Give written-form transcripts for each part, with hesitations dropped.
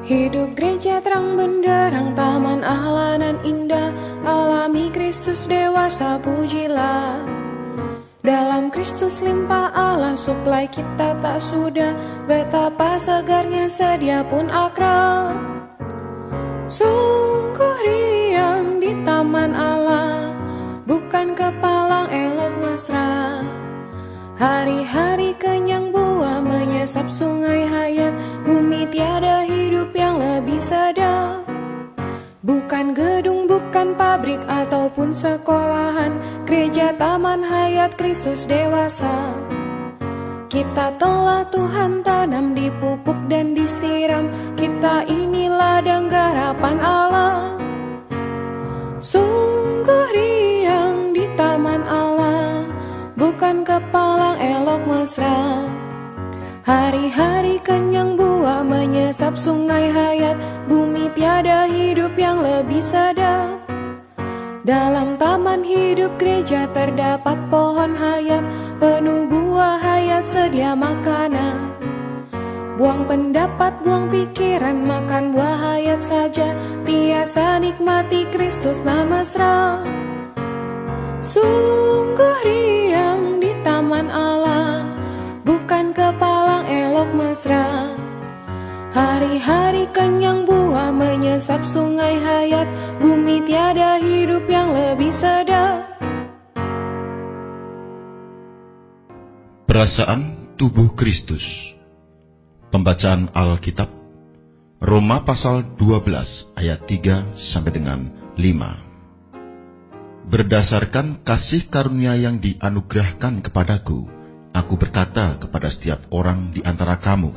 Hidup gereja terang benderang, taman Allah nan indah, alami Kristus dewasa pujilah. Dalam Kristus limpah Allah, suplai kita tak sudah, betapa segarnya sedia pun akrab. Sungguh riang di taman Allah, bukan kepalang elok mesra. Hari-hari kenyang buah menyesap sungai hayat, bumi tiada hidup yang lebih sedap. Bukan gedung, bukan pabrik ataupun sekolahan, gereja taman hayat Kristus dewasa. Kita telah Tuhan tanam, dipupuk dan disiram, kita ini ladang garapan Allah. Sungguh riang di taman Allah, bukan kepalang elok mesra. Hari-hari kenyang buah menyesap sungai hayat, bumi tiada hidup yang lebih sedap. Dalam taman hidup gereja terdapat pohon hayat, penuh buah hayat sedia makanan. Buang pendapat, buang pikiran, makan buah hayat saja, tiasa nikmati Kristus nan mesra. Sungguh riang di taman Allah, bukan kepalang elok mesra. Hari-hari kenyang buah menyesap sungai hayat, bumi tiada hidup yang lebih sedap. Perasaan tubuh Kristus. Pembacaan Alkitab Roma pasal 12 ayat 3 sampai dengan 5. Berdasarkan kasih karunia yang dianugerahkan kepadaku, aku berkata kepada setiap orang di antara kamu,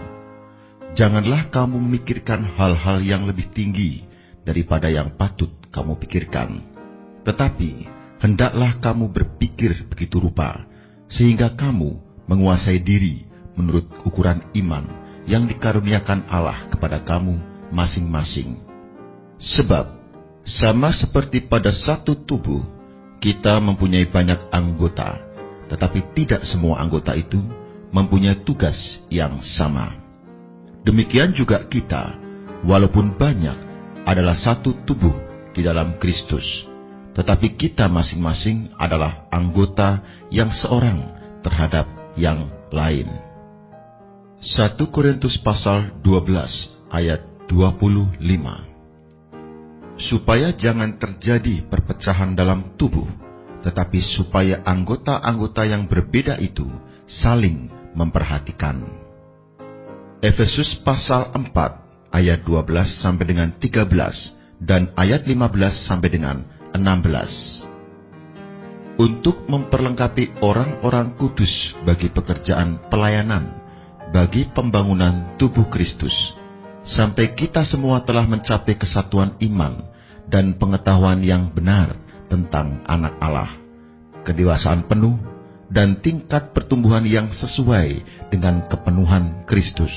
janganlah kamu memikirkan hal-hal yang lebih tinggi daripada yang patut kamu pikirkan. Tetapi, hendaklah kamu berpikir begitu rupa, sehingga kamu menguasai diri menurut ukuran iman yang dikaruniakan Allah kepada kamu masing-masing. Sebab, sama seperti pada satu tubuh, kita mempunyai banyak anggota, tetapi tidak semua anggota itu mempunyai tugas yang sama. Demikian juga kita, walaupun banyak, adalah satu tubuh di dalam Kristus, tetapi kita masing-masing adalah anggota yang seorang terhadap yang lain. 1 Korintus pasal 12 ayat 25. Supaya jangan terjadi perpecahan dalam tubuh, tetapi supaya anggota-anggota yang berbeda itu saling memperhatikan. Efesus pasal 4 ayat 12 sampai dengan 13 dan ayat 15 sampai dengan 16. Untuk memperlengkapi orang-orang kudus bagi pekerjaan pelayanan, bagi pembangunan tubuh Kristus, sampai kita semua telah mencapai kesatuan iman dan pengetahuan yang benar tentang anak Allah, kedewasaan penuh dan tingkat pertumbuhan yang sesuai dengan kepenuhan Kristus.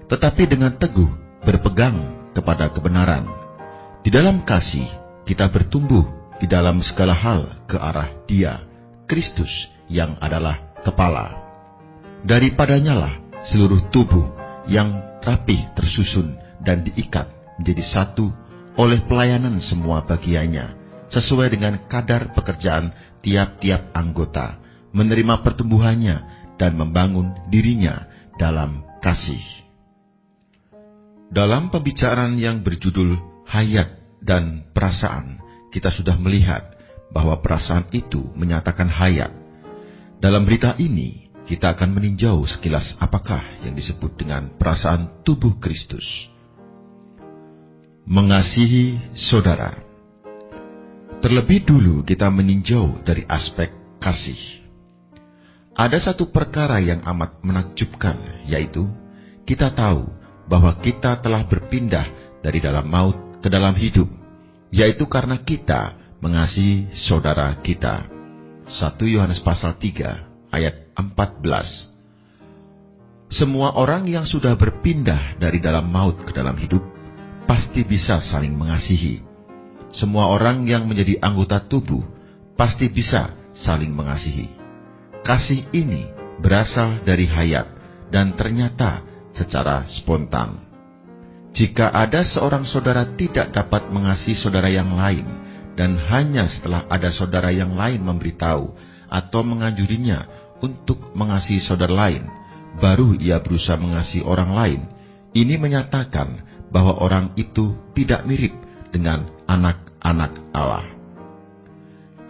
Tetapi dengan teguh berpegang kepada kebenaran, di dalam kasih kita bertumbuh di dalam segala hal ke arah Dia, Kristus yang adalah kepala. Daripadanya lah seluruh tubuh yang rapih tersusun dan diikat menjadi satu oleh pelayanan semua bagiannya, sesuai dengan kadar pekerjaan tiap-tiap anggota, menerima pertumbuhannya dan membangun dirinya dalam kasih. Dalam pembicaraan yang berjudul Hayat dan Perasaan, kita sudah melihat bahwa perasaan itu menyatakan hayat. Dalam berita ini, kita akan meninjau sekilas apakah yang disebut dengan perasaan tubuh Kristus. Mengasihi saudara. Terlebih dulu kita meninjau dari aspek kasih. Ada satu perkara yang amat menakjubkan, yaitu kita tahu bahwa kita telah berpindah dari dalam maut ke dalam hidup, yaitu karena kita mengasihi saudara kita. 1 Yohanes pasal 3 ayat 14. Semua orang yang sudah berpindah dari dalam maut ke dalam hidup pasti bisa saling mengasihi. Semua orang yang menjadi anggota tubuh pasti bisa saling mengasihi. Kasih ini berasal dari hayat dan ternyata secara spontan. Jika ada seorang saudara tidak dapat mengasihi saudara yang lain, dan hanya setelah ada saudara yang lain memberitahu atau menganjurinya untuk mengasihi saudara lain, baru ia berusaha mengasihi orang lain, ini menyatakan bahwa orang itu tidak mirip dengan anak-anak Allah.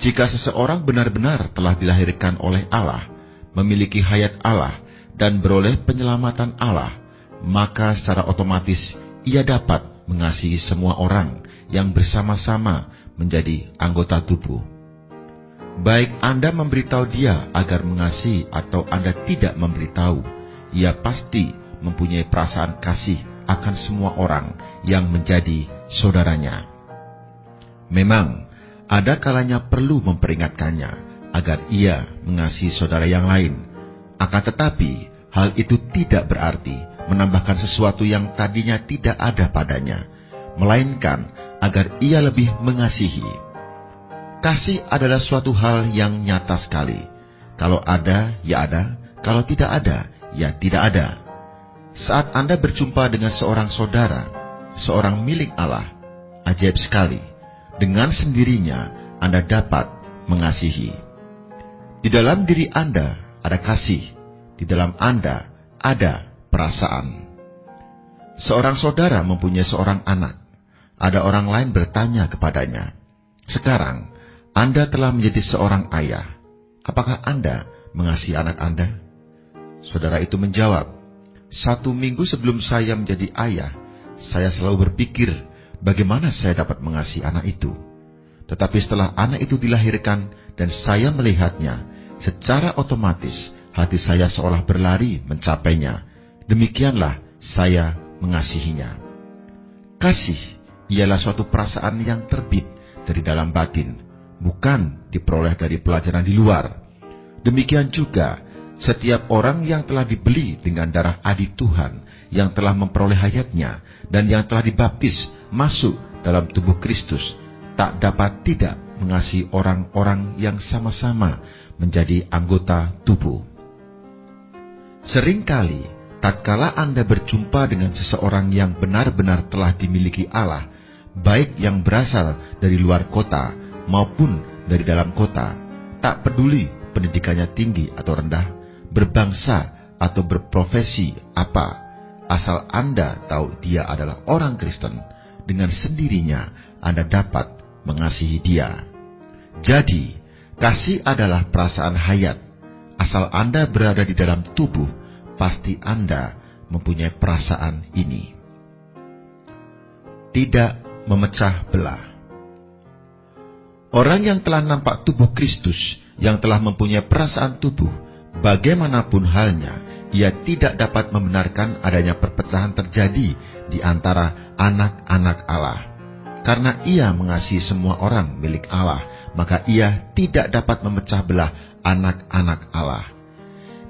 Jika seseorang benar-benar telah dilahirkan oleh Allah, memiliki hayat Allah, dan beroleh penyelamatan Allah, maka secara otomatis ia dapat mengasihi semua orang yang bersama-sama menjadi anggota tubuh. Baik Anda memberitahu dia agar mengasihi atau Anda tidak memberitahu, ia pasti mempunyai perasaan kasih akan semua orang yang menjadi saudaranya. Memang, ada kalanya perlu memperingatkannya agar ia mengasihi saudara yang lain. Akan tetapi, hal itu tidak berarti menambahkan sesuatu yang tadinya tidak ada padanya, melainkan agar ia lebih mengasihi. Kasih adalah suatu hal yang nyata sekali. Kalau ada, ya ada. Kalau tidak ada, ya tidak ada. Saat Anda berjumpa dengan seorang saudara, seorang milik Allah, ajaib sekali. Dengan sendirinya, Anda dapat mengasihi. Di dalam diri Anda ada kasih. Di dalam Anda ada perasaan. Seorang saudara mempunyai seorang anak. Ada orang lain bertanya kepadanya, "Sekarang, Anda telah menjadi seorang ayah. Apakah Anda mengasihi anak Anda?" Saudara itu menjawab, "1 minggu sebelum saya menjadi ayah, saya selalu berpikir bagaimana saya dapat mengasihi anak itu. Tetapi setelah anak itu dilahirkan dan saya melihatnya, secara otomatis hati saya seolah berlari mencapainya. Demikianlah saya mengasihinya." Kasih ialah suatu perasaan yang terbit dari dalam batin, bukan diperoleh dari pelajaran di luar. Demikian juga, setiap orang yang telah dibeli dengan darah adi Tuhan, yang telah memperoleh hayatnya, dan yang telah dibaptis masuk dalam tubuh Kristus, tak dapat tidak mengasihi orang-orang yang sama-sama menjadi anggota tubuh. Seringkali, tatkala Anda berjumpa dengan seseorang yang benar-benar telah dimiliki Allah, baik yang berasal dari luar kota maupun dari dalam kota, tak peduli pendidikannya tinggi atau rendah, berbangsa atau berprofesi apa, asal Anda tahu dia adalah orang Kristen, dengan sendirinya Anda dapat mengasihi dia. Jadi, kasih adalah perasaan hayat. Asal Anda berada di dalam tubuh, pasti Anda mempunyai perasaan ini. Tidak memecah belah. Orang yang telah nampak tubuh Kristus, yang telah mempunyai perasaan tubuh, bagaimanapun halnya, ia tidak dapat membenarkan adanya perpecahan terjadi di antara anak-anak Allah. Karena ia mengasihi semua orang milik Allah, maka ia tidak dapat memecah belah anak-anak Allah.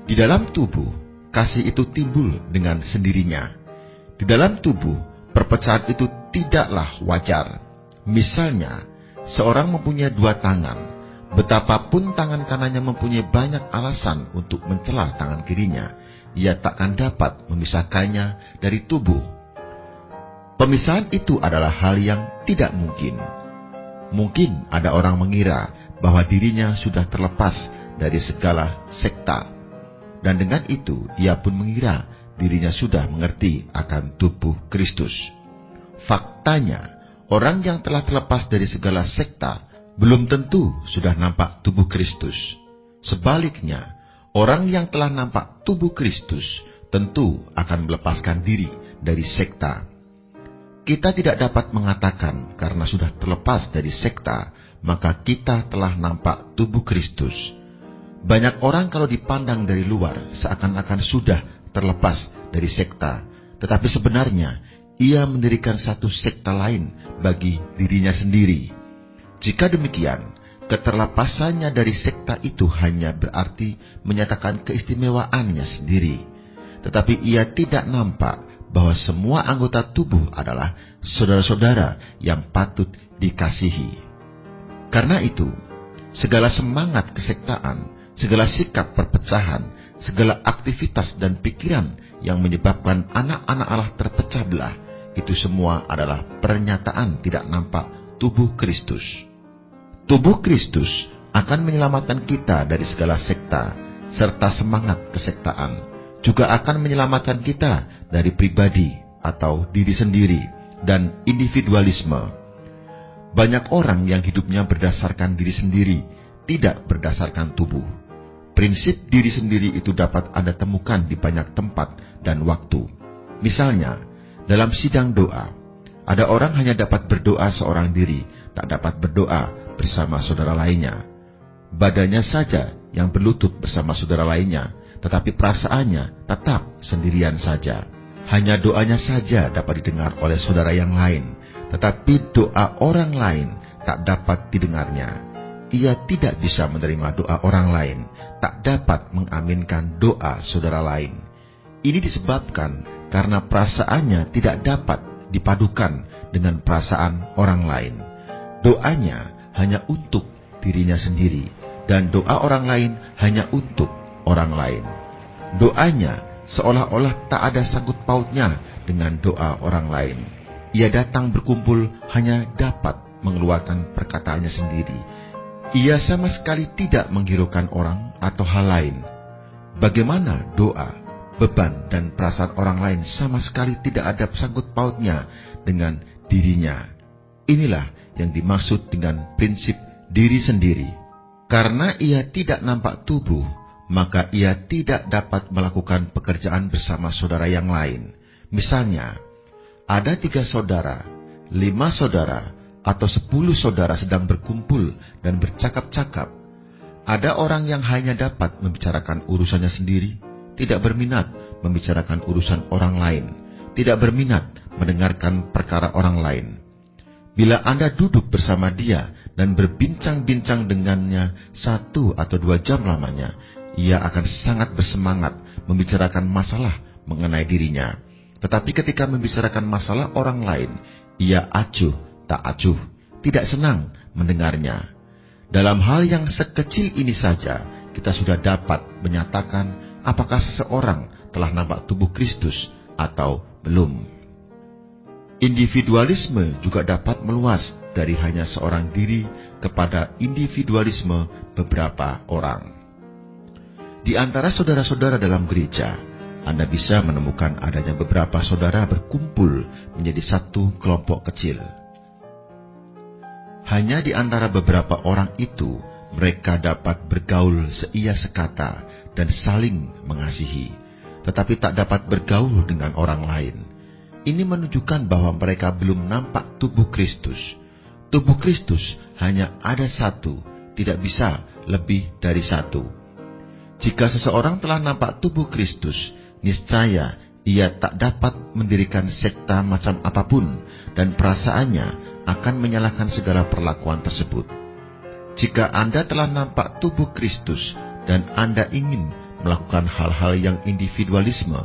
Di dalam tubuh, kasih itu timbul dengan sendirinya. Di dalam tubuh, perpecahan itu tidaklah wajar. Misalnya, seorang mempunyai 2 tangan. Betapapun tangan kanannya mempunyai banyak alasan untuk mencela tangan kirinya, ia takkan dapat memisahkannya dari tubuh. Pemisahan itu adalah hal yang tidak mungkin. Mungkin ada orang mengira bahwa dirinya sudah terlepas dari segala sekta, dan dengan itu ia pun mengira dirinya sudah mengerti akan tubuh Kristus. Faktanya, orang yang telah terlepas dari segala sekta belum tentu sudah nampak tubuh Kristus. Sebaliknya, orang yang telah nampak tubuh Kristus tentu akan melepaskan diri dari sekta. Kita tidak dapat mengatakan karena sudah terlepas dari sekta, maka kita telah nampak tubuh Kristus. Banyak orang kalau dipandang dari luar seakan-akan sudah terlepas dari sekta, tetapi sebenarnya ia mendirikan satu sekta lain bagi dirinya sendiri. Jika demikian, keterlepasannya dari sekta itu hanya berarti menyatakan keistimewaannya sendiri. Tetapi ia tidak nampak bahwa semua anggota tubuh adalah saudara-saudara yang patut dikasihi. Karena itu, segala semangat kesektaan, segala sikap perpecahan, segala aktivitas dan pikiran yang menyebabkan anak-anak Allah terpecah belah, itu semua adalah pernyataan tidak nampak tubuh Kristus. Tubuh Kristus akan menyelamatkan kita dari segala sekta, serta semangat kesektaan. Juga akan menyelamatkan kita dari pribadi atau diri sendiri dan individualisme. Banyak orang yang hidupnya berdasarkan diri sendiri, tidak berdasarkan tubuh. Prinsip diri sendiri itu dapat Anda temukan di banyak tempat dan waktu. Misalnya, dalam sidang doa, ada orang hanya dapat berdoa seorang diri, tak dapat berdoa bersama saudara lainnya. Badannya saja yang berlutut bersama saudara lainnya, tetapi perasaannya tetap sendirian saja. Hanya doanya saja dapat didengar oleh saudara yang lain, tetapi doa orang lain tak dapat didengarnya. Ia tidak bisa menerima doa orang lain, tak dapat mengaminkan doa saudara lain. Ini disebabkan karena perasaannya tidak dapat dipadukan dengan perasaan orang lain. Doanya hanya untuk dirinya sendiri, dan doa orang lain hanya untuk orang lain. Doanya seolah-olah tak ada sangkut pautnya dengan doa orang lain. Ia datang berkumpul hanya dapat mengeluarkan perkataannya sendiri. Ia sama sekali tidak menghiraukan orang atau hal lain. Bagaimana doa, beban, dan perasaan orang lain sama sekali tidak ada sangkut pautnya dengan dirinya. Inilah yang dimaksud dengan prinsip diri sendiri. Karena ia tidak nampak tubuh, maka ia tidak dapat melakukan pekerjaan bersama saudara yang lain. Misalnya, ada 3 saudara, 5 saudara, atau 10 saudara sedang berkumpul dan bercakap-cakap. Ada orang yang hanya dapat membicarakan urusannya sendiri, tidak berminat membicarakan urusan orang lain, tidak berminat mendengarkan perkara orang lain. Bila Anda duduk bersama dia dan berbincang-bincang dengannya 1 atau 2 jam lamanya, ia akan sangat bersemangat membicarakan masalah mengenai dirinya. Tetapi ketika membicarakan masalah orang lain, ia acuh tak acuh, tidak senang mendengarnya. Dalam hal yang sekecil ini saja, kita sudah dapat menyatakan apakah seseorang telah nampak tubuh Kristus atau belum. Individualisme juga dapat meluas dari hanya seorang diri kepada individualisme beberapa orang. Di antara saudara-saudara dalam gereja, Anda bisa menemukan adanya beberapa saudara berkumpul menjadi satu kelompok kecil. Hanya di antara beberapa orang itu, mereka dapat bergaul seia sekata dan saling mengasihi, tetapi tak dapat bergaul dengan orang lain. Ini menunjukkan bahwa mereka belum nampak tubuh Kristus. Tubuh Kristus hanya ada 1, tidak bisa lebih dari 1. Jika seseorang telah nampak tubuh Kristus, niscaya ia tak dapat mendirikan sekta macam apapun, dan perasaannya akan menyalahkan segala perlakuan tersebut. Jika Anda telah nampak tubuh Kristus dan Anda ingin melakukan hal-hal yang individualisme,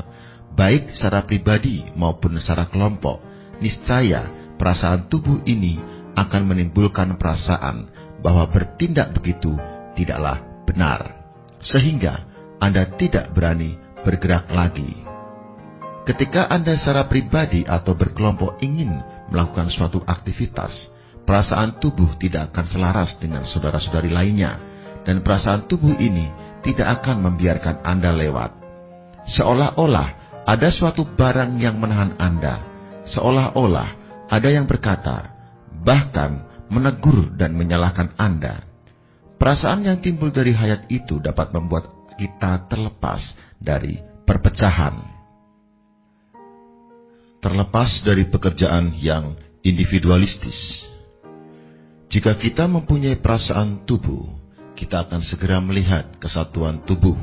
baik secara pribadi maupun secara kelompok, niscaya perasaan tubuh ini akan menimbulkan perasaan bahwa bertindak begitu tidaklah benar, sehingga Anda tidak berani bergerak lagi. Ketika Anda secara pribadi atau berkelompok ingin melakukan suatu aktivitas, perasaan tubuh tidak akan selaras dengan saudara-saudari lainnya, dan perasaan tubuh ini tidak akan membiarkan Anda lewat. Seolah-olah ada suatu barang yang menahan Anda, seolah-olah ada yang berkata, bahkan menegur dan menyalahkan Anda. Perasaan yang timbul dari hayat itu dapat membuat kita terlepas dari perpecahan, terlepas dari pekerjaan yang individualistis. Jika kita mempunyai perasaan tubuh, kita akan segera melihat kesatuan tubuh.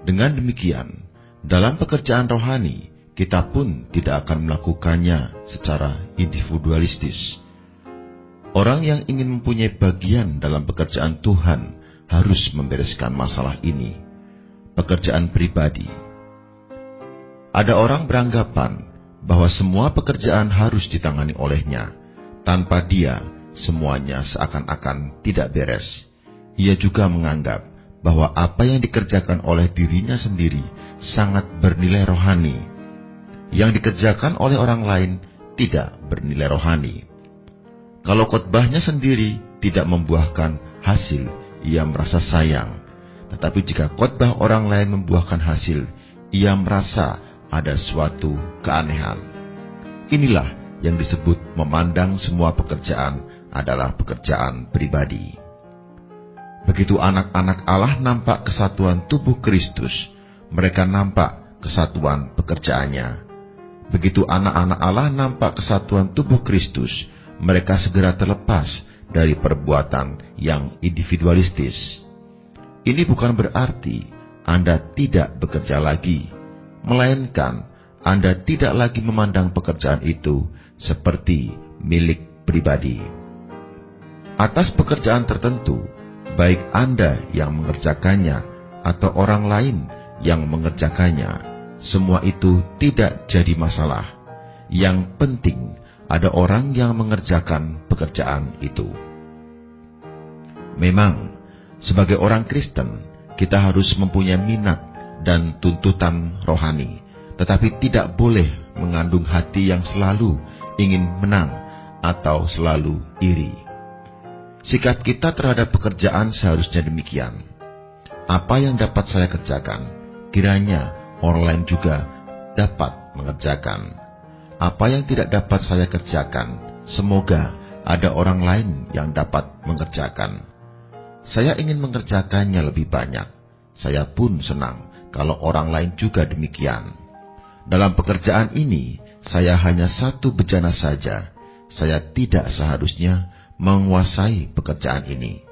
Dengan demikian, dalam pekerjaan rohani, kita pun tidak akan melakukannya secara individualistis. Orang yang ingin mempunyai bagian dalam pekerjaan Tuhan harus membereskan masalah ini. Pekerjaan pribadi. Ada orang beranggapan bahwa semua pekerjaan harus ditangani olehnya. Tanpa dia, semuanya seakan-akan tidak beres. Ia juga menganggap bahwa apa yang dikerjakan oleh dirinya sendiri sangat bernilai rohani. yang dikerjakan oleh orang lain tidak bernilai rohani. Kalau khotbahnya sendiri tidak membuahkan hasil, ia merasa sayang. Tetapi jika khotbah orang lain membuahkan hasil, ia merasa ada suatu keanehan. Inilah yang disebut memandang semua pekerjaan adalah pekerjaan pribadi. Begitu anak-anak Allah nampak kesatuan tubuh Kristus, mereka nampak kesatuan pekerjaannya. Begitu anak-anak Allah nampak kesatuan tubuh Kristus, mereka segera terlepas dari perbuatan yang individualistis. Ini bukan berarti Anda tidak bekerja lagi, melainkan Anda tidak lagi memandang pekerjaan itu seperti milik pribadi. Atas pekerjaan tertentu, baik Anda yang mengerjakannya atau orang lain yang mengerjakannya, semua itu tidak jadi masalah. Yang penting ada orang yang mengerjakan pekerjaan itu. Memang, sebagai orang Kristen, kita harus mempunyai minat dan tuntutan rohani, tetapi tidak boleh mengandung hati yang selalu ingin menang atau selalu iri. Sikap kita terhadap pekerjaan seharusnya demikian. Apa yang dapat saya kerjakan, kiranya orang lain juga dapat mengerjakan. Apa yang tidak dapat saya kerjakan, semoga ada orang lain yang dapat mengerjakan. Saya ingin mengerjakannya lebih banyak. Saya pun senang kalau orang lain juga demikian. Dalam pekerjaan ini, saya hanya satu bejana saja. Saya tidak seharusnya menguasai pekerjaan ini.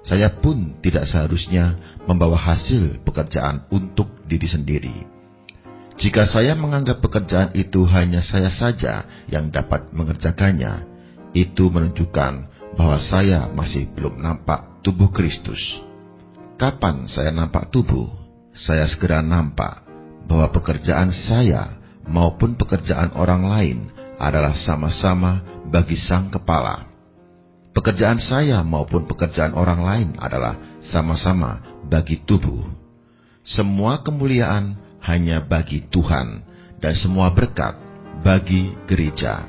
Saya pun tidak seharusnya membawa hasil pekerjaan untuk diri sendiri. Jika saya menganggap pekerjaan itu hanya saya saja yang dapat mengerjakannya, itu menunjukkan bahwa saya masih belum nampak tubuh Kristus. Kapan saya nampak tubuh? Saya segera nampak bahwa pekerjaan saya maupun pekerjaan orang lain adalah sama-sama bagi Sang Kepala. Pekerjaan saya maupun pekerjaan orang lain adalah sama-sama bagi tubuh. Semua kemuliaan hanya bagi Tuhan, dan semua berkat bagi gereja.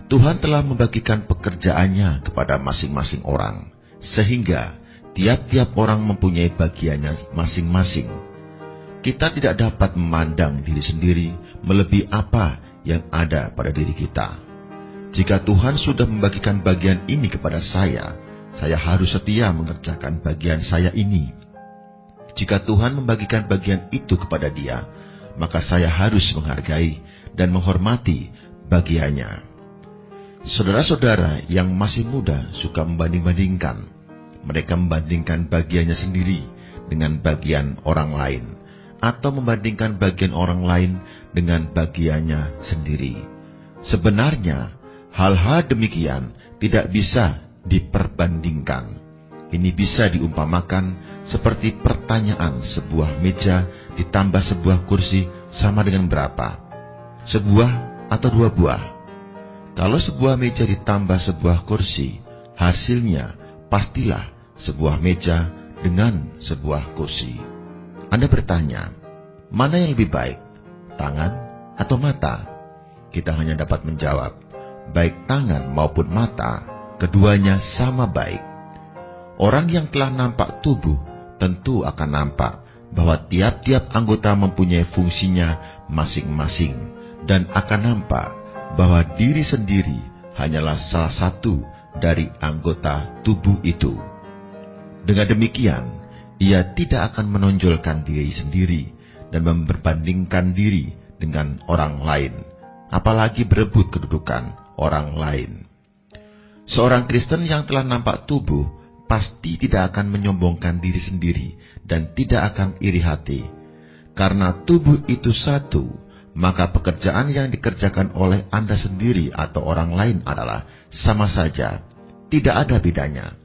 Tuhan telah membagikan pekerjaannya kepada masing-masing orang, sehingga tiap-tiap orang mempunyai bagiannya masing-masing. Kita tidak dapat memandang diri sendiri melebihi apa yang ada pada diri kita. Jika Tuhan sudah membagikan bagian ini kepada saya harus setia mengerjakan bagian saya ini. Jika Tuhan membagikan bagian itu kepada dia, maka saya harus menghargai dan menghormati bagiannya. Saudara-saudara yang masih muda suka membanding-bandingkan. Mereka membandingkan bagiannya sendiri dengan bagian orang lain, atau membandingkan bagian orang lain dengan bagiannya sendiri. Sebenarnya, hal-hal demikian tidak bisa diperbandingkan. Ini bisa diumpamakan seperti pertanyaan sebuah meja ditambah sebuah kursi sama dengan berapa? Sebuah atau dua buah? Kalau sebuah meja ditambah sebuah kursi, hasilnya pastilah sebuah meja dengan sebuah kursi. Anda bertanya, mana yang lebih baik? Tangan atau mata? Kita hanya dapat menjawab, baik tangan maupun mata, keduanya sama baik. Orang yang telah nampak tubuh tentu akan nampak bahwa tiap-tiap anggota mempunyai fungsinya masing-masing, dan akan nampak bahwa diri sendiri hanyalah salah satu dari anggota tubuh itu. Dengan demikian, ia tidak akan menonjolkan diri sendiri dan memperbandingkan diri dengan orang lain, apalagi berebut kedudukan orang lain. Seorang Kristen yang telah nampak tubuh pasti tidak akan menyombongkan diri sendiri dan tidak akan iri hati. Karena tubuh itu satu, maka pekerjaan yang dikerjakan oleh Anda sendiri atau orang lain adalah sama saja, tidak ada bedanya.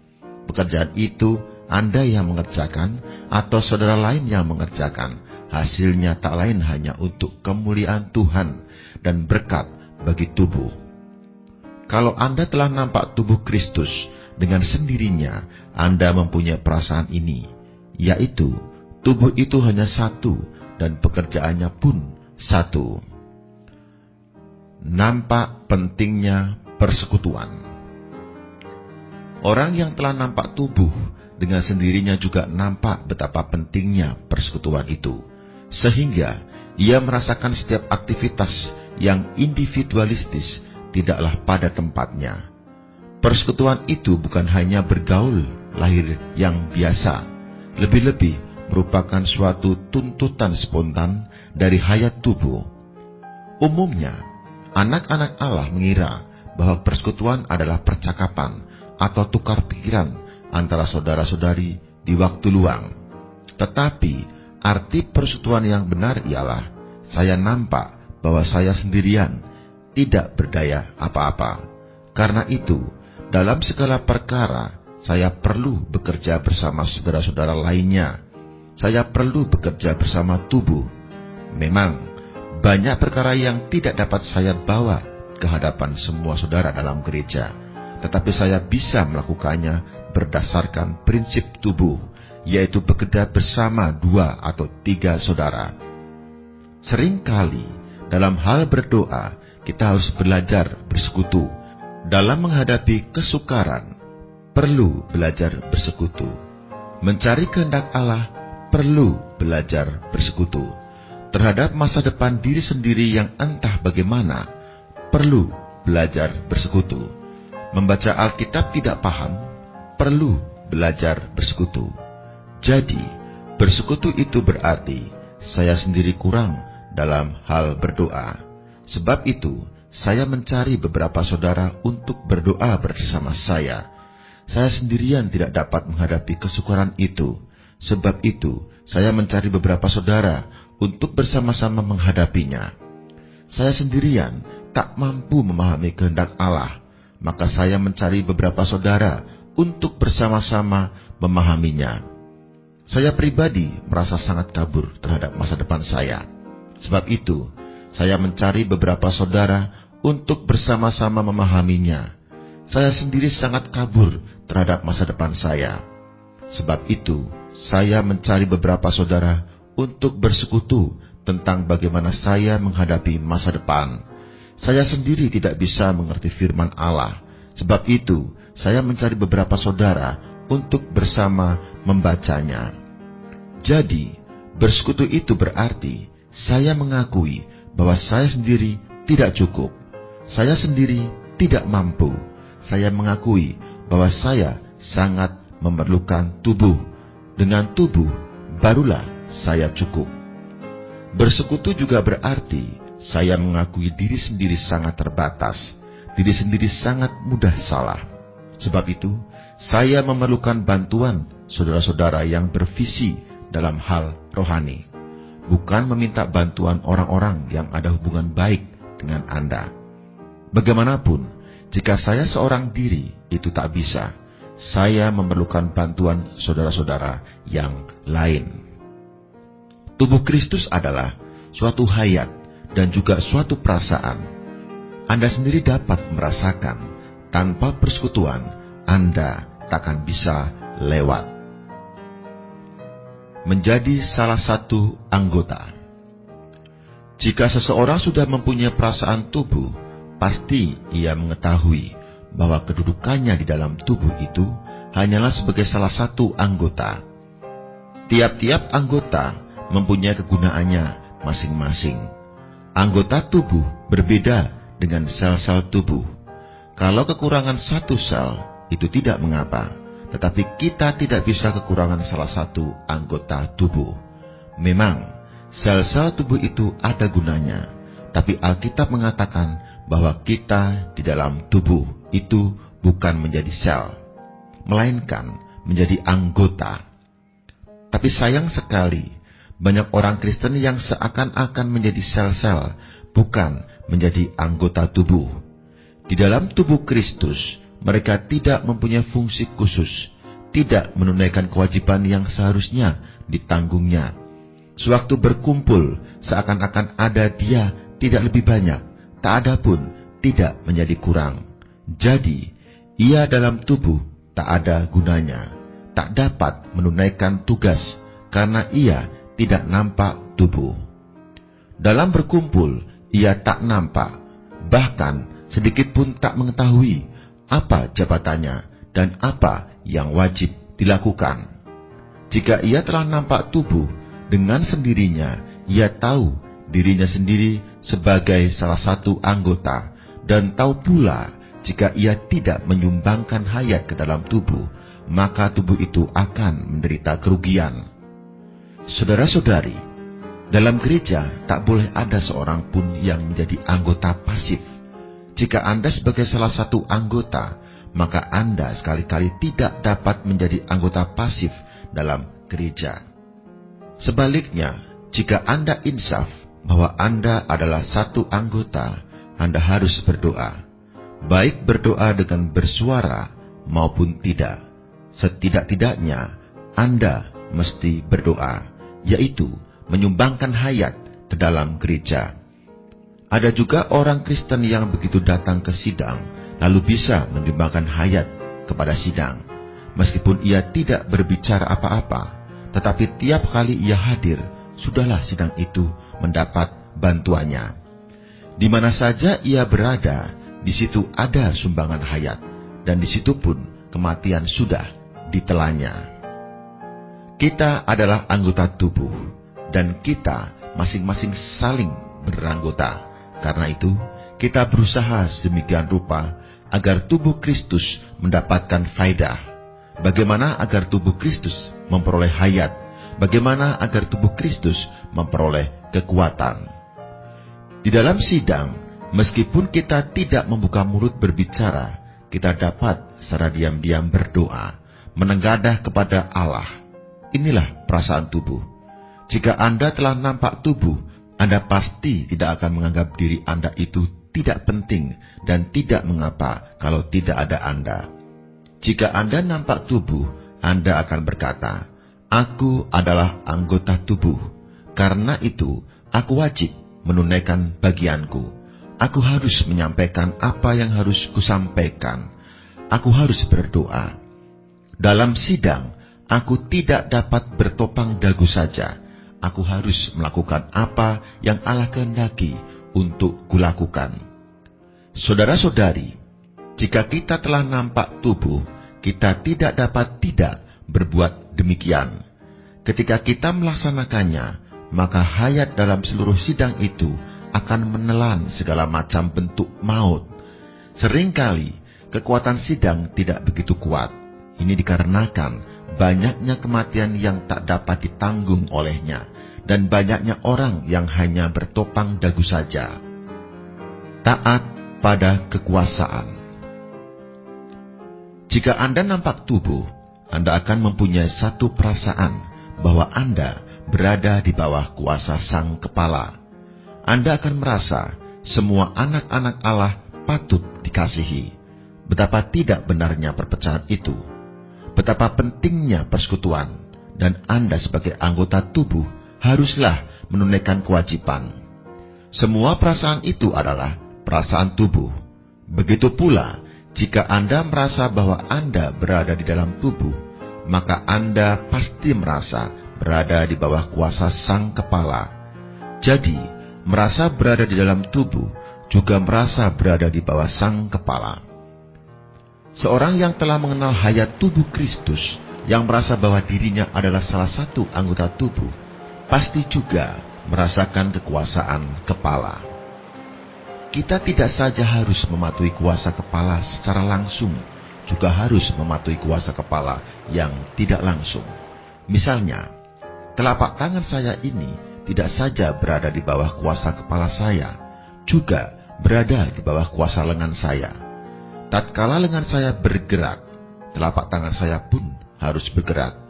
Pekerjaan itu Anda yang mengerjakan atau saudara lain yang mengerjakan, hasilnya tak lain hanya untuk kemuliaan Tuhan dan berkat bagi tubuh. Kalau Anda telah nampak tubuh Kristus, dengan sendirinya Anda mempunyai perasaan ini, yaitu tubuh itu hanya satu dan pekerjaannya pun satu. nampak pentingnya persekutuan. Orang yang telah nampak tubuh dengan sendirinya juga nampak betapa pentingnya persekutuan itu, sehingga ia merasakan setiap aktivitas yang individualistis tidaklah pada tempatnya. Persekutuan itu bukan hanya bergaul lahir yang biasa, lebih-lebih merupakan suatu tuntutan spontan dari hayat tubuh. Umumnya, anak-anak Allah mengira bahwa persekutuan adalah percakapan atau tukar pikiran antara saudara-saudari di waktu luang. Tetapi, arti persekutuan yang benar ialah saya nampak bahwa saya sendirian tidak berdaya apa-apa. Karena itu, dalam segala perkara, saya perlu bekerja bersama saudara-saudara lainnya. Saya perlu bekerja bersama tubuh. Memang, banyak perkara yang tidak dapat saya bawa ke hadapan semua saudara dalam gereja. Tetapi saya bisa melakukannya berdasarkan prinsip tubuh, yaitu bekerja bersama 2 atau 3 saudara. Seringkali, dalam hal berdoa, kita harus belajar bersekutu. Dalam menghadapi kesukaran, perlu belajar bersekutu. Mencari kehendak Allah, perlu belajar bersekutu. Terhadap masa depan diri sendiri yang entah bagaimana, perlu belajar bersekutu. Membaca Alkitab tidak paham, perlu belajar bersekutu. Jadi, bersekutu itu berarti saya sendiri kurang dalam hal berdoa. Sebab itu, saya mencari beberapa saudara untuk berdoa bersama saya. Saya sendirian tidak dapat menghadapi kesukaran itu. Sebab itu, saya mencari beberapa saudara untuk bersama-sama menghadapinya. Saya sendirian tak mampu memahami kehendak Allah, maka saya mencari beberapa saudara untuk bersama-sama memahaminya. Saya pribadi merasa sangat kabur terhadap masa depan saya. Sebab itu, saya mencari beberapa saudara untuk bersama-sama memahaminya. Saya sendiri sangat kabur terhadap masa depan saya. Sebab itu, saya mencari beberapa saudara untuk bersekutu tentang bagaimana saya menghadapi masa depan. Saya sendiri tidak bisa mengerti firman Allah. Sebab itu, saya mencari beberapa saudara untuk bersama membacanya. Jadi, bersekutu itu berarti saya mengakui bahwa saya sendiri tidak cukup. Saya sendiri tidak mampu. Saya mengakui bahwa saya sangat memerlukan tubuh. Dengan tubuh, barulah saya cukup. Bersekutu juga berarti saya mengakui diri sendiri sangat terbatas. Diri sendiri sangat mudah salah. Sebab itu, saya memerlukan bantuan saudara-saudara yang bervisi dalam hal rohani. Bukan meminta bantuan orang-orang yang ada hubungan baik dengan Anda. Bagaimanapun, jika saya seorang diri itu tak bisa, saya memerlukan bantuan saudara-saudara yang lain. Tubuh Kristus adalah suatu hayat dan juga suatu perasaan. Anda sendiri dapat merasakan, tanpa persekutuan, Anda takkan bisa lewat. Menjadi salah satu anggota. Jika seseorang sudah mempunyai perasaan tubuh, pasti ia mengetahui bahwa kedudukannya di dalam tubuh itu hanyalah sebagai salah satu anggota. Tiap-tiap anggota mempunyai kegunaannya masing-masing. Anggota tubuh berbeda dengan sel-sel tubuh. Kalau kekurangan satu sel, itu tidak mengapa. Tetapi kita tidak bisa kekurangan salah satu anggota tubuh. Memang, sel-sel tubuh itu ada gunanya. Tapi Alkitab mengatakan bahwa kita di dalam tubuh itu bukan menjadi sel, melainkan menjadi anggota. Tapi sayang sekali, banyak orang Kristen yang seakan-akan menjadi sel-sel, bukan menjadi anggota tubuh. Di dalam tubuh Kristus, mereka tidak mempunyai fungsi khusus, tidak menunaikan kewajiban yang seharusnya ditanggungnya. Sewaktu berkumpul, seakan-akan ada dia tidak lebih banyak, tak ada pun tidak menjadi kurang. Jadi, ia dalam tubuh tak ada gunanya, tak dapat menunaikan tugas karena ia tidak nampak tubuh. Dalam berkumpul, ia tak nampak, bahkan sedikit pun tak mengetahui apa jabatannya dan apa yang wajib dilakukan. Jika ia telah nampak tubuh, dengan sendirinya ia tahu dirinya sendiri sebagai salah satu anggota, dan tahu pula jika ia tidak menyumbangkan hayat ke dalam tubuh, maka tubuh itu akan menderita kerugian. Saudara-saudari, dalam gereja tak boleh ada seorang pun yang menjadi anggota pasif. Jika Anda sebagai salah satu anggota, maka Anda sekali-kali tidak dapat menjadi anggota pasif dalam gereja. Sebaliknya, jika Anda insaf bahwa Anda adalah satu anggota, Anda harus berdoa. Baik berdoa dengan bersuara maupun tidak. Setidak-tidaknya Anda mesti berdoa, yaitu menyumbangkan hayat ke dalam gereja. Ada juga orang Kristen yang begitu datang ke sidang, lalu bisa menyumbangkan hayat kepada sidang. Meskipun ia tidak berbicara apa-apa, tetapi tiap kali ia hadir, sudahlah sidang itu mendapat bantuannya. Di mana saja ia berada, di situ ada sumbangan hayat, dan di situ pun kematian sudah ditelannya. Kita adalah anggota tubuh, dan kita masing-masing saling beranggota. Karena itu, kita berusaha sedemikian rupa agar tubuh Kristus mendapatkan faedah. Bagaimana agar tubuh Kristus memperoleh hayat? Bagaimana agar tubuh Kristus memperoleh kekuatan? Di dalam sidang, meskipun kita tidak membuka mulut berbicara, kita dapat secara diam-diam berdoa, menengadah kepada Allah. Inilah perasaan tubuh. Jika Anda telah nampak tubuh, Anda pasti tidak akan menganggap diri Anda itu tidak penting dan tidak mengapa kalau tidak ada Anda. Jika Anda nampak tubuh, Anda akan berkata, "Aku adalah anggota tubuh. Karena itu, aku wajib menunaikan bagianku. Aku harus menyampaikan apa yang harus kusampaikan. Aku harus berdoa. Dalam sidang, aku tidak dapat bertopang dagu saja. Aku harus melakukan apa yang Allah kehendaki untuk kulakukan." Saudara-saudari, jika kita telah nampak tubuh, kita tidak dapat tidak berbuat demikian. Ketika kita melaksanakannya, maka hayat dalam seluruh sidang itu akan menelan segala macam bentuk maut. Seringkali, kekuatan sidang tidak begitu kuat. Ini dikarenakan banyaknya kematian yang tak dapat ditanggung olehnya, dan banyaknya orang yang hanya bertopang dagu saja. Taat pada kekuasaan. Jika Anda nampak tubuh, Anda akan mempunyai satu perasaan bahwa Anda berada di bawah kuasa Sang Kepala. Anda akan merasa semua anak-anak Allah patut dikasihi. Betapa tidak benarnya perpecahan itu. Betapa pentingnya persekutuan, dan Anda sebagai anggota tubuh haruslah menunaikan kewajiban. Semua perasaan itu adalah perasaan tubuh. Begitu pula, jika Anda merasa bahwa Anda berada di dalam tubuh, maka Anda pasti merasa berada di bawah kuasa Sang Kepala. Jadi, merasa berada di dalam tubuh juga merasa berada di bawah Sang Kepala. Seorang yang telah mengenal hayat tubuh Kristus, yang merasa bahwa dirinya adalah salah satu anggota tubuh, pasti juga merasakan kekuasaan kepala. Kita tidak saja harus mematuhi kuasa kepala secara langsung, juga harus mematuhi kuasa kepala yang tidak langsung. Misalnya, telapak tangan saya ini tidak saja berada di bawah kuasa kepala saya, juga berada di bawah kuasa lengan saya. Tatkala lengan saya bergerak, telapak tangan saya pun harus bergerak.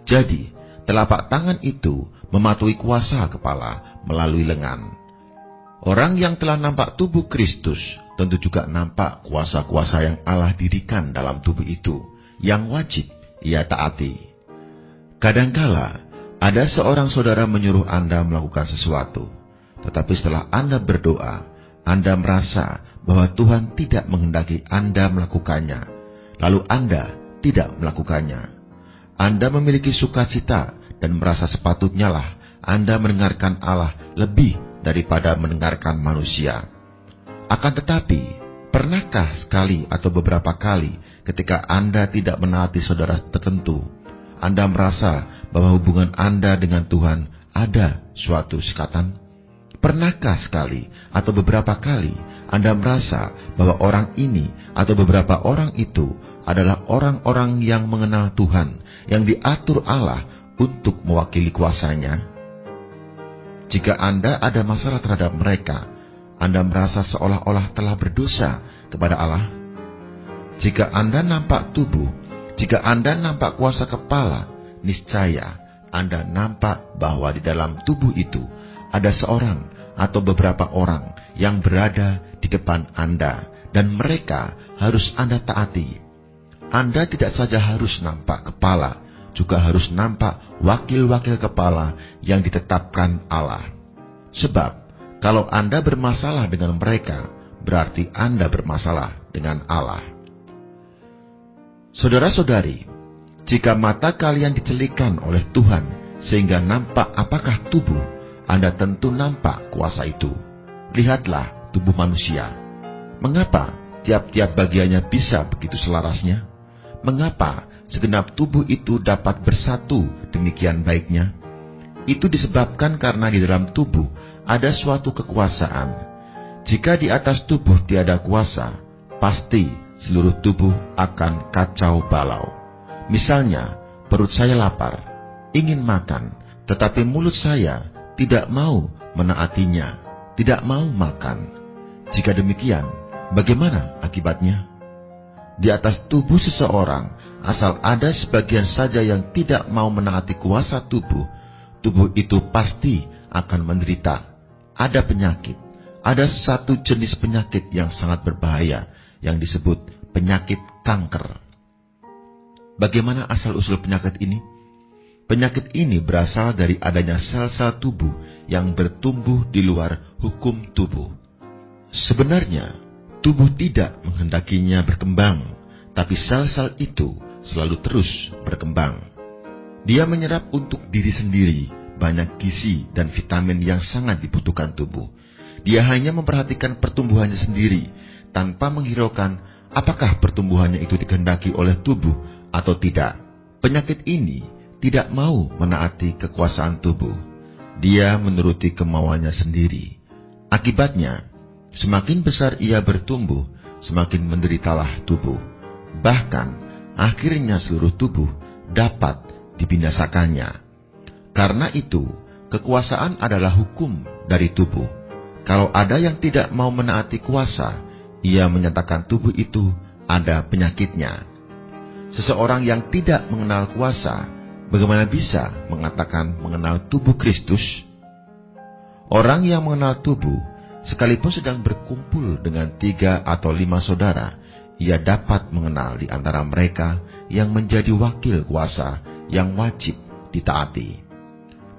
Jadi, telapak tangan itu mematuhi kuasa kepala melalui lengan. Orang yang telah nampak tubuh Kristus tentu juga nampak kuasa-kuasa yang Allah dirikan dalam tubuh itu, yang wajib ia taati. Kadangkala, ada seorang saudara menyuruh Anda melakukan sesuatu, tetapi setelah Anda berdoa, Anda merasa bahwa Tuhan tidak menghendaki Anda melakukannya, lalu Anda tidak melakukannya. Anda memiliki sukacita dan merasa sepatutnya Anda mendengarkan Allah lebih daripada mendengarkan manusia. Akan tetapi, pernahkah sekali atau beberapa kali ketika Anda tidak menaati saudara tertentu, Anda merasa bahwa hubungan Anda dengan Tuhan ada suatu sekatan? Pernahkah sekali atau beberapa kali Anda merasa bahwa orang ini atau beberapa orang itu adalah orang-orang yang mengenal Tuhan, yang diatur Allah untuk mewakili kuasanya? Jika Anda ada masalah terhadap mereka, Anda merasa seolah-olah telah berdosa kepada Allah. Jika Anda nampak tubuh, jika Anda nampak kuasa kepala, niscaya Anda nampak bahwa di dalam tubuh itu ada seorang atau beberapa orang yang berada di depan Anda, dan mereka harus Anda taati. Anda tidak saja harus nampak kepala, juga harus nampak wakil-wakil kepala yang ditetapkan Allah. Sebab, kalau Anda bermasalah dengan mereka, berarti Anda bermasalah dengan Allah. Saudara-saudari, jika mata kalian dicelikan oleh Tuhan sehingga nampak apakah tubuh, Anda tentu nampak kuasa itu. Lihatlah tubuh manusia. Mengapa tiap-tiap bagiannya bisa begitu selarasnya? Mengapa segenap tubuh itu dapat bersatu demikian baiknya? Itu disebabkan karena di dalam tubuh ada suatu kekuasaan. Jika di atas tubuh tiada kuasa, pasti seluruh tubuh akan kacau balau. Misalnya, perut saya lapar, ingin makan, tetapi mulut saya tidak mau menaatinya, tidak mau makan. Jika demikian, bagaimana akibatnya? Di atas tubuh seseorang, asal ada sebagian saja yang tidak mau menaati kuasa tubuh, tubuh itu pasti akan menderita. Ada penyakit, ada satu jenis penyakit yang sangat berbahaya, yang disebut penyakit kanker. Bagaimana asal-usul penyakit ini? Penyakit ini berasal dari adanya sel-sel tubuh yang bertumbuh di luar hukum tubuh. Sebenarnya, tubuh tidak menghendakinya berkembang, tapi sel-sel itu selalu terus berkembang. Dia menyerap untuk diri sendiri banyak gizi dan vitamin yang sangat dibutuhkan tubuh. Dia hanya memperhatikan pertumbuhannya sendiri, tanpa menghiraukan apakah pertumbuhannya itu dikehendaki oleh tubuh atau tidak. Penyakit ini tidak mau menaati kekuasaan tubuh. Dia menuruti kemauannya sendiri. Akibatnya, semakin besar ia bertumbuh, semakin menderitalah tubuh. Bahkan, akhirnya seluruh tubuh dapat dibinasakannya. Karena itu, kekuasaan adalah hukum dari tubuh. Kalau ada yang tidak mau menaati kuasa, ia menyatakan tubuh itu ada penyakitnya. Seseorang yang tidak mengenal kuasa, bagaimana bisa mengatakan mengenal tubuh Kristus? Orang yang mengenal tubuh, sekalipun sedang berkumpul dengan 3 atau 5 saudara, ia dapat mengenal di antara mereka yang menjadi wakil kuasa yang wajib ditaati.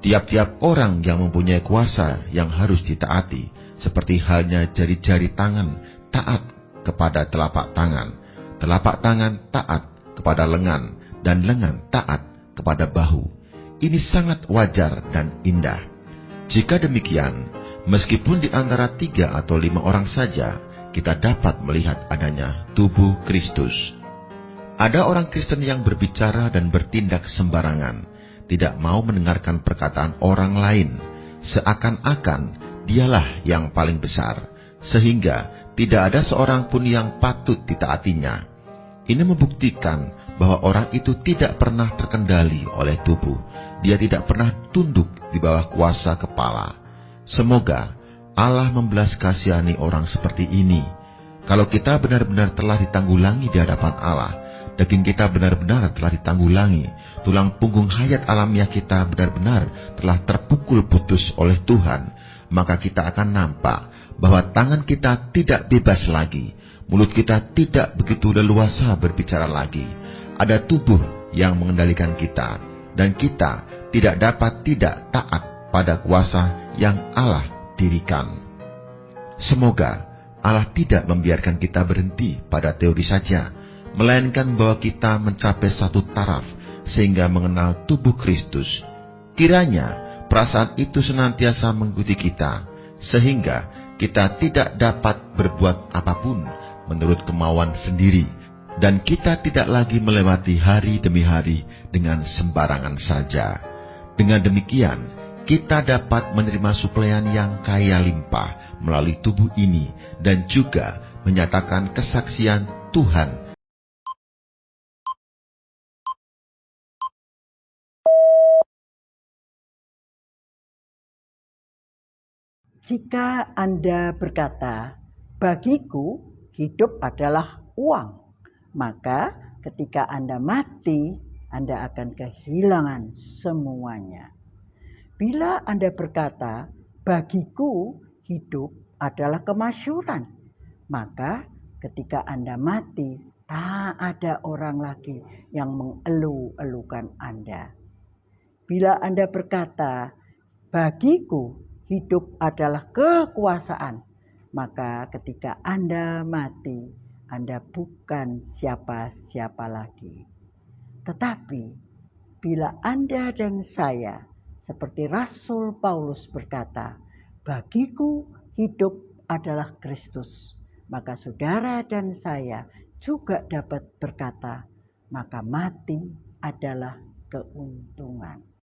Tiap-tiap orang yang mempunyai kuasa yang harus ditaati, seperti halnya jari-jari tangan taat kepada telapak tangan taat kepada lengan, dan lengan taat kepada bahu. Ini sangat wajar dan indah. Jika demikian, meskipun di antara 3 atau 5 orang saja, kita dapat melihat adanya tubuh Kristus. Ada orang Kristen yang berbicara dan bertindak sembarangan, tidak mau mendengarkan perkataan orang lain, seakan-akan dialah yang paling besar, sehingga tidak ada seorang pun yang patut ditaatinya. Ini membuktikan bahwa orang itu tidak pernah terkendali oleh tubuh. Dia tidak pernah tunduk di bawah kuasa kepala. Semoga Allah membelas kasihani orang seperti ini. Kalau kita benar-benar telah ditanggulangi di hadapan Allah, daging kita benar-benar telah ditanggulangi, tulang punggung hayat alamiah kita benar-benar telah terpukul putus oleh Tuhan, maka kita akan nampak bahwa tangan kita tidak bebas lagi, mulut kita tidak begitu leluasa berbicara lagi. Ada tubuh yang mengendalikan kita, dan kita tidak dapat tidak taat pada kuasa yang Allah dirikan. Semoga Allah tidak membiarkan kita berhenti pada teori saja, melainkan bahwa kita mencapai satu taraf sehingga mengenal tubuh Kristus. Kiranya perasaan itu senantiasa mengikuti kita, sehingga Kita tidak dapat berbuat apapun menurut kemauan sendiri, dan kita tidak lagi melewati hari demi hari dengan sembarangan saja. Dengan demikian, kita dapat menerima suplaian yang kaya limpah melalui tubuh ini dan juga menyatakan kesaksian Tuhan. Jika Anda berkata, bagiku hidup adalah uang, maka ketika Anda mati, Anda akan kehilangan semuanya. Bila Anda berkata, bagiku hidup adalah kemasyhuran, maka ketika Anda mati, tak ada orang lagi yang mengeluh-elukan Anda. Bila Anda berkata, bagiku hidup adalah kekuasaan, maka ketika Anda mati, Anda bukan siapa-siapa lagi. Tetapi bila Anda dan saya, seperti Rasul Paulus berkata, bagiku hidup adalah Kristus, maka saudara dan saya juga dapat berkata, maka mati adalah keuntungan.